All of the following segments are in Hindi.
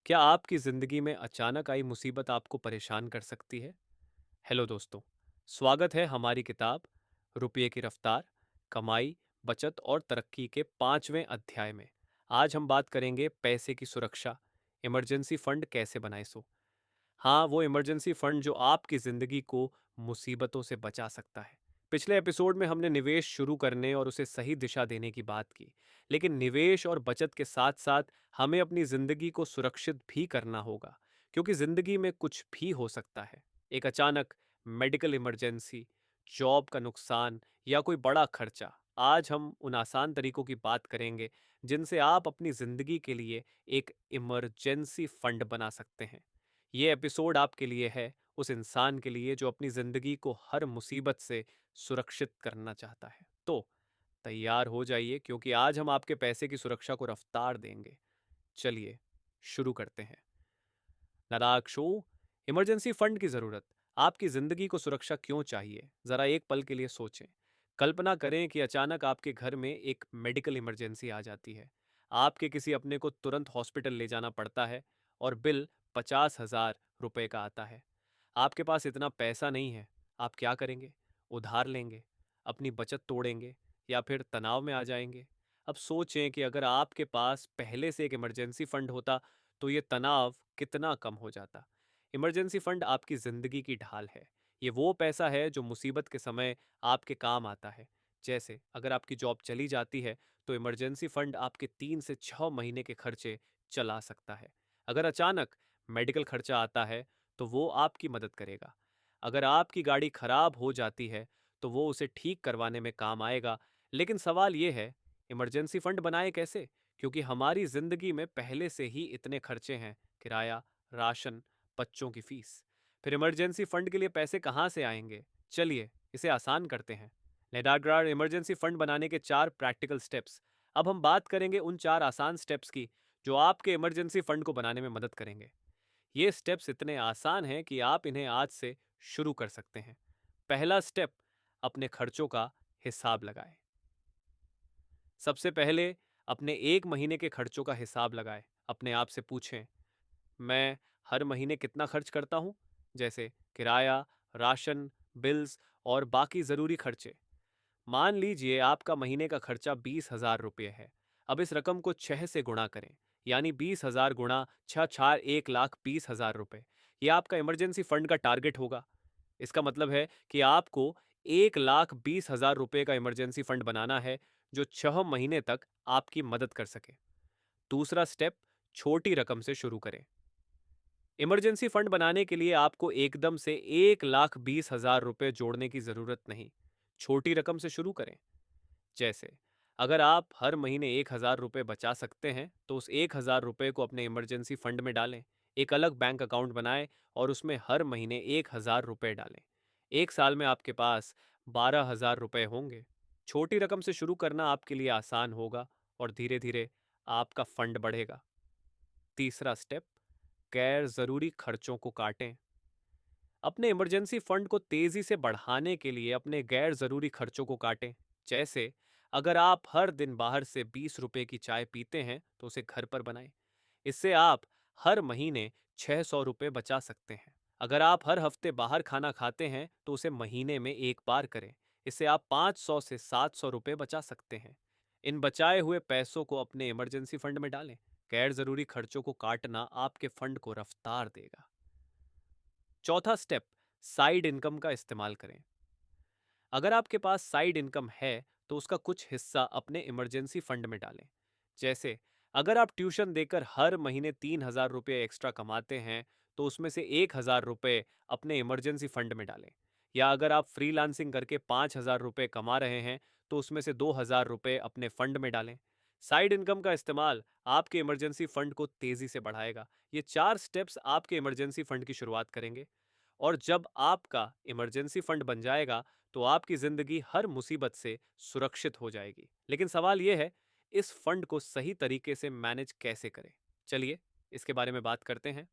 क्या आपकी ज़िंदगी में अचानक आई मुसीबत आपको परेशान कर सकती है? हेलो दोस्तों, स्वागत है हमारी किताब रुपये की रफ्तार, कमाई, बचत और तरक्की के 5वें अध्याय में। आज हम बात करेंगे पैसे की सुरक्षा, इमरजेंसी फंड कैसे बनाएं हाँ, वो इमरजेंसी फंड जो आपकी ज़िंदगी को मुसीबतों से बचा सकता है। पिछले एपिसोड में हमने निवेश शुरू करने और उसे सही दिशा देने की बात की, लेकिन निवेश और बचत के साथ-साथ हमें अपनी ज़िंदगी को सुरक्षित भी करना होगा, क्योंकि ज़िंदगी में कुछ भी हो सकता है। एक अचानक मेडिकल इमरजेंसी, जॉब का नुकसान या कोई बड़ा खर्चा। आज हम उन आसान तरीकों की बात करेंगे, जिनसे आप अपनी ज़िंदगी के लिए एक इमरजेंसी फंड बना सकते हैं। ये एपिसोड आपके लिए है, उस इंसान के लिए जो अपनी जिंदगी को हर मुसीबत से सुरक्षित करना चाहता है। तो तैयार हो जाइए, क्योंकि आज हम आपके पैसे की सुरक्षा को रफ्तार देंगे। चलिए शुरू करते हैं। लद्दाख शो। इमरजेंसी फंड की जरूरत। आपकी जिंदगी को सुरक्षा क्यों चाहिए, जरा एक पल के लिए सोचें। कल्पना करें कि अचानक आपके घर में एक मेडिकल इमरजेंसी आ जाती है। आपके किसी अपने को तुरंत हॉस्पिटल ले जाना पड़ता है और बिल 50,000 रुपए का आता है। आपके पास इतना पैसा नहीं है। आप क्या करेंगे? उधार लेंगे, अपनी बचत तोड़ेंगे, या फिर तनाव में आ जाएंगे? अब सोचें कि अगर आपके पास पहले से एक इमरजेंसी फंड होता तो ये तनाव कितना कम हो जाता। इमरजेंसी फंड आपकी जिंदगी की ढाल है। ये वो पैसा है जो मुसीबत के समय आपके काम आता है। जैसे अगर आपकी जॉब चली जाती है तो इमरजेंसी फंड आपके 3 से 6 महीने के खर्चे चला सकता है। अगर अचानक मेडिकल खर्चा आता है तो वो आपकी मदद करेगा। अगर आपकी गाड़ी खराब हो जाती है तो वो उसे ठीक करवाने में काम आएगा। लेकिन सवाल ये है, इमरजेंसी फंड बनाए कैसे? क्योंकि हमारी जिंदगी में पहले से ही इतने खर्चे हैं, किराया, राशन, बच्चों की फीस। फिर इमरजेंसी फंड के लिए पैसे कहाँ से आएंगे? चलिए इसे आसान करते हैं। नेडाग्रार इमरजेंसी फंड बनाने के 4 प्रैक्टिकल स्टेप्स। अब हम बात करेंगे उन 4 आसान स्टेप्स की जो आपके इमरजेंसी फंड को बनाने में मदद करेंगे। ये स्टेप्स इतने आसान हैं कि आप इन्हें आज से शुरू कर सकते हैं। पहला स्टेप, अपने खर्चों का हिसाब लगाएं। सबसे पहले अपने 1 महीने के खर्चों का हिसाब लगाएं। अपने आप से पूछें, मैं हर महीने कितना खर्च करता हूँ? जैसे किराया, राशन, बिल्स और बाकी ज़रूरी खर्चे। मान लीजिए आपका महीने का खर्चा 20,000 रुपये है। अब इस रकम को 6 से गुणा करें, यानी 20,000 गुणा 6 1,20,000 रुपये। यह आपका इमरजेंसी फंड का टारगेट होगा। इसका मतलब है कि आपको 1,20,000 रुपये का इमरजेंसी फंड बनाना है जो 6 महीने तक आपकी मदद कर सके। दूसरा स्टेप, छोटी रकम से शुरू करें। इमरजेंसी फंड बनाने के लिए आपको एकदम से 1,20,000 रुपये जोड़ने की जरूरत नहीं। छोटी रकम से शुरू करें। जैसे अगर आप हर महीने 1,000 रुपये बचा सकते हैं तो उस 1,000 रुपये को अपने इमरजेंसी फंड में डालें। एक अलग बैंक अकाउंट बनाएं और उसमें हर महीने 1,000 रुपये डालें। 1 साल में आपके पास 12,000 रुपये होंगे। छोटी रकम से शुरू करना आपके लिए आसान होगा और धीरे धीरे आपका फंड बढ़ेगा। तीसरा स्टेप, गैर जरूरी खर्चों को काटें। अपने इमरजेंसी फंड को तेजी से बढ़ाने के लिए अपने गैर जरूरी खर्चों को काटें। जैसे अगर आप हर दिन बाहर से 20 रुपए की चाय पीते हैं तो उसे घर पर बनाएं। इससे आप हर महीने 600 रुपये बचा सकते हैं। अगर आप हर हफ्ते बाहर खाना खाते हैं तो उसे महीने में एक बार करें। इससे आप 500 से 700 रुपये बचा सकते हैं। इन बचाए हुए पैसों को अपने इमरजेंसी फंड में डालें। गैर जरूरी खर्चों को काटना आपके फंड को रफ्तार देगा। चौथा स्टेप, साइड इनकम का इस्तेमाल करें। अगर आपके पास साइड इनकम है तो उसका कुछ हिस्सा अपने इमरजेंसी फंड में डालें। जैसे अगर आप ट्यूशन देकर हर महीने 3,000 रुपये एक्स्ट्रा कमाते हैं तो उसमें से 1,000 रुपये अपने इमरजेंसी फंड में डालें। या अगर आप फ्रीलांसिंग करके 5,000 रुपये कमा रहे हैं तो उसमें से 2,000 रुपये अपने फंड में डालें। साइड इनकम का इस्तेमाल आपके इमरजेंसी फंड को तेजी से बढ़ाएगा। ये 4 स्टेप्स आपके इमरजेंसी फंड की शुरुआत करेंगे। और जब आपका इमरजेंसी फंड बन जाएगा तो आपकी जिंदगी हर मुसीबत से सुरक्षित हो जाएगी। लेकिन सवाल यह है, इस फंड को सही तरीके से मैनेज कैसे करें? चलिए इसके बारे में बात करते हैं।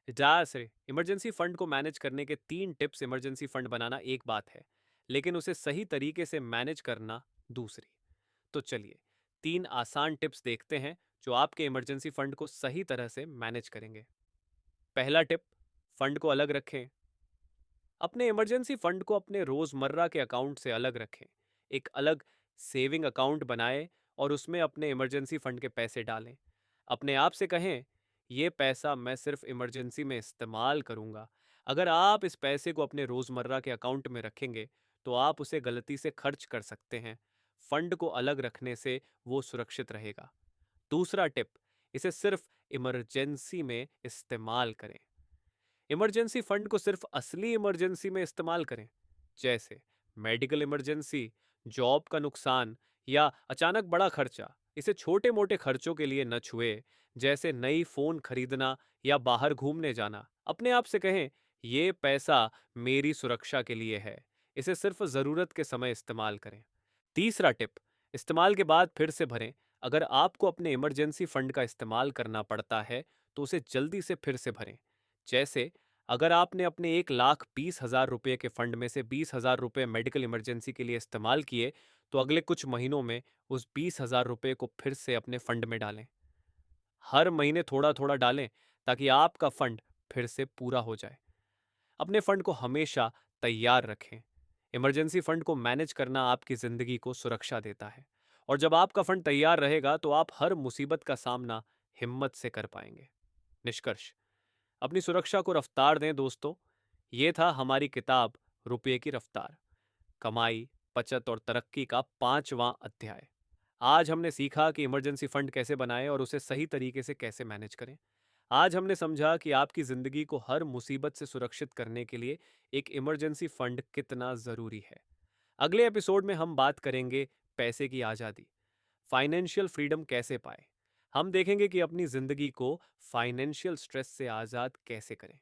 जार से इमरजेंसी फंड को मैनेज करने के 3 टिप्स। इमरजेंसी फंड बनाना एक बात है, लेकिन उसे सही तरीके से मैनेज करना दूसरी। तो चलिए 3 आसान टिप्स देखते हैं जो आपके इमरजेंसी फंड को सही तरह से मैनेज करेंगे। पहला टिप, फंड को अलग रखें। अपने इमरजेंसी फंड को अपने रोजमर्रा के अकाउंट से अलग रखें। एक अलग सेविंग अकाउंट बनाएं और उसमें अपने इमरजेंसी फंड के पैसे डालें। अपने आप से कहें, ये पैसा मैं सिर्फ इमरजेंसी में इस्तेमाल करूंगा। अगर आप इस पैसे को अपने रोजमर्रा के अकाउंट में रखेंगे तो आप उसे गलती से खर्च कर सकते हैं। फंड को अलग रखने से वो सुरक्षित रहेगा। दूसरा टिप, इसे सिर्फ इमरजेंसी में इस्तेमाल करें। इमरजेंसी फंड को सिर्फ असली इमरजेंसी में इस्तेमाल करें, जैसे मेडिकल इमरजेंसी, जॉब का नुकसान या अचानक बड़ा खर्चा। इसे छोटे मोटे खर्चों के लिए न छुए, जैसे नई फोन खरीदना या बाहर घूमने जाना। अपने आप से कहें, ये पैसा मेरी सुरक्षा के लिए है, इसे सिर्फ जरूरत के समय इस्तेमाल करें। तीसरा टिप, इस्तेमाल के बाद फिर से भरें। अगर आपको अपने इमरजेंसी फंड का इस्तेमाल करना पड़ता है तो उसे जल्दी से फिर से भरें। जैसे अगर आपने अपने 1,20,000 रुपये के फंड में से 20,000 रुपये मेडिकल इमरजेंसी के लिए इस्तेमाल किए, तो अगले कुछ महीनों में उस 20,000 रुपये को फिर से अपने फंड में डालें। हर महीने थोड़ा थोड़ा डालें ताकि आपका फंड फिर से पूरा हो जाए। अपने फंड को हमेशा तैयार रखें। इमरजेंसी फंड को मैनेज करना आपकी जिंदगी को सुरक्षा देता है, और जब आपका फंड तैयार रहेगा तो आप हर मुसीबत का सामना हिम्मत से कर पाएंगे। निष्कर्ष, अपनी सुरक्षा को रफ्तार दें दोस्तों। ये था हमारी किताब रुपये की रफ्तार, कमाई, बचत और तरक्की का 5वां अध्याय। आज हमने सीखा कि इमरजेंसी फंड कैसे बनाएं और उसे सही तरीके से कैसे मैनेज करें। आज हमने समझा कि आपकी जिंदगी को हर मुसीबत से सुरक्षित करने के लिए एक इमरजेंसी फंड कितना जरूरी है। अगले एपिसोड में हम बात करेंगे पैसे की आज़ादी, फाइनेंशियल फ्रीडम कैसे पाए। हम देखेंगे कि अपनी जिंदगी को फाइनेंशियल स्ट्रेस से आज़ाद कैसे करें।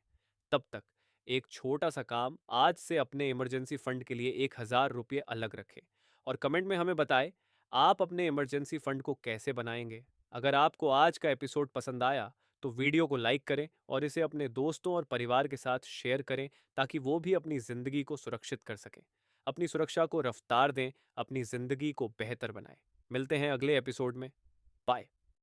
तब तक एक छोटा सा काम, आज से अपने इमरजेंसी फंड के लिए 1,000 रुपये अलग रखें और कमेंट में हमें बताएं आप अपने इमरजेंसी फंड को कैसे बनाएंगे। अगर आपको आज का एपिसोड पसंद आया तो वीडियो को लाइक करें और इसे अपने दोस्तों और परिवार के साथ शेयर करें ताकि वो भी अपनी ज़िंदगी को सुरक्षित कर सकें। अपनी सुरक्षा को रफ्तार दें, अपनी ज़िंदगी को बेहतर बनाएं। मिलते हैं अगले एपिसोड में। बाय।